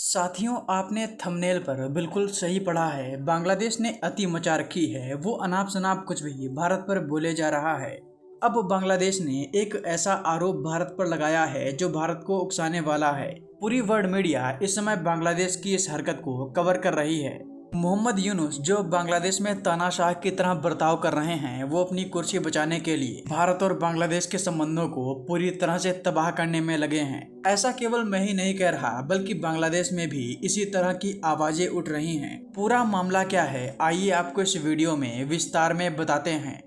साथियों, आपने थंबनेल पर बिल्कुल सही पढ़ा है। बांग्लादेश ने अति मचा रखी है। वो अनाप शनाप कुछ भी भारत पर बोले जा रहा है। अब बांग्लादेश ने एक ऐसा आरोप भारत पर लगाया है जो भारत को उकसाने वाला है। पूरी वर्ल्ड मीडिया इस समय बांग्लादेश की इस हरकत को कवर कर रही है। मोहम्मद यूनुस जो बांग्लादेश में तानाशाह की तरह बर्ताव कर रहे हैं, वो अपनी कुर्सी बचाने के लिए भारत और बांग्लादेश के संबंधों को पूरी तरह से तबाह करने में लगे हैं। ऐसा केवल मैं ही नहीं कह रहा, बल्कि बांग्लादेश में भी इसी तरह की आवाजें उठ रही हैं। पूरा मामला क्या है, आइए आपको इस वीडियो में विस्तार में बताते हैं।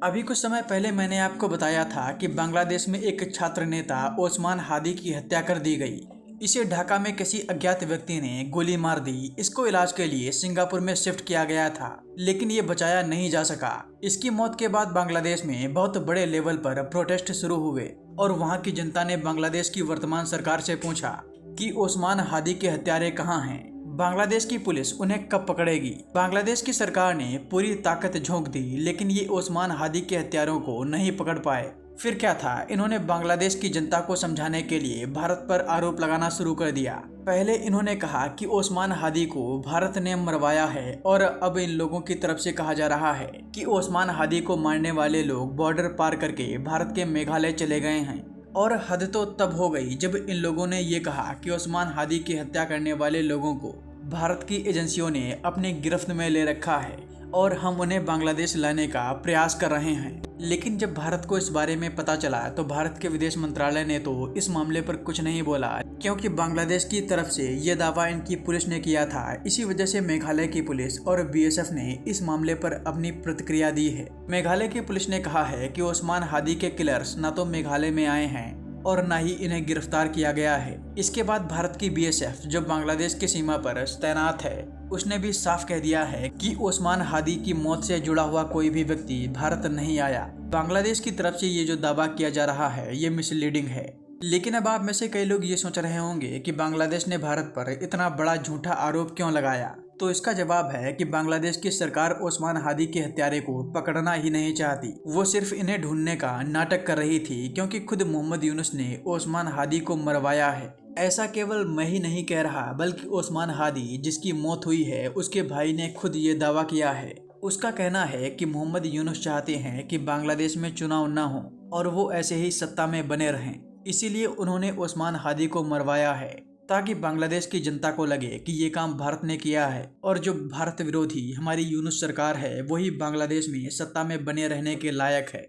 अभी कुछ समय पहले मैंने आपको बताया था कि बांग्लादेश में एक छात्र नेता ओस्मान हादी की हत्या कर दी गई। इसे ढाका में किसी अज्ञात व्यक्ति ने गोली मार दी। इसको इलाज के लिए सिंगापुर में शिफ्ट किया गया था, लेकिन ये बचाया नहीं जा सका। इसकी मौत के बाद बांग्लादेश में बहुत बड़े लेवल पर प्रोटेस्ट शुरू हुए और वहां की जनता ने बांग्लादेश की वर्तमान सरकार से पूछा कि ओस्मान हादी के हत्यारे कहाँ हैं। बांग्लादेश की पुलिस उन्हें कब पकड़ेगी। बांग्लादेश की सरकार ने पूरी ताकत झोंक दी, लेकिन ये ओस्मान हादी के हत्यारों को नहीं पकड़ पाए। फिर क्या था, इन्होंने बांग्लादेश की जनता को समझाने के लिए भारत पर आरोप लगाना शुरू कर दिया। पहले इन्होंने कहा कि ओस्मान हादी को भारत ने मरवाया है, और अब इन लोगों की तरफ से कहा जा रहा है कि ओस्मान हादी को मारने वाले लोग बॉर्डर पार करके भारत के मेघालय चले गए हैं। और हद तो तब हो गई जब इन लोगों ने ये कहा कि ओस्मान हादी की हत्या करने वाले लोगों को भारत की एजेंसियों ने अपनी गिरफ्त में ले रखा है और हम उन्हें बांग्लादेश लाने का प्रयास कर रहे हैं। लेकिन जब भारत को इस बारे में पता चला तो भारत के विदेश मंत्रालय ने तो इस मामले पर कुछ नहीं बोला, क्योंकि बांग्लादेश की तरफ से ये दावा इनकी पुलिस ने किया था। इसी वजह से मेघालय की पुलिस और बीएसएफ ने इस मामले पर अपनी प्रतिक्रिया दी है। मेघालय की पुलिस ने कहा है कि ओस्मान हादी के किलर्स न तो मेघालय में आए हैं और न ही इन्हें गिरफ्तार किया गया है। इसके बाद भारत की बीएसएफ जो बांग्लादेश की सीमा पर तैनात है, उसने भी साफ कह दिया है कि ओस्मान हादी की मौत से जुड़ा हुआ कोई भी व्यक्ति भारत नहीं आया। बांग्लादेश की तरफ से ये जो दावा किया जा रहा है, ये मिसलीडिंग है। लेकिन अब आप में से कई लोग ये सोच रहे होंगे कि बांग्लादेश ने भारत पर इतना बड़ा झूठा आरोप क्यों लगाया। तो इसका जवाब है कि बांग्लादेश की सरकार ओस्मान हादी के हत्यारे को पकड़ना ही नहीं चाहती। वो सिर्फ इन्हें ढूंढने का नाटक कर रही थी, क्योंकि खुद मोहम्मद यूनुस ने ओस्मान हादी को मरवाया है। ऐसा केवल मैं ही नहीं कह रहा, बल्कि ओस्मान हादी जिसकी मौत हुई है, उसके भाई ने खुद ये दावा किया है। उसका कहना है कि मोहम्मद यूनुस चाहते हैं कि बांग्लादेश में चुनाव न हो और वो ऐसे ही सत्ता में बने रहें। इसीलिए उन्होंने ओस्मान हादी को मरवाया है, ताकि बांग्लादेश की जनता को लगे कि ये काम भारत ने किया है और जो भारत विरोधी हमारी यूनुस सरकार है, वही बांग्लादेश में सत्ता में बने रहने के लायक है।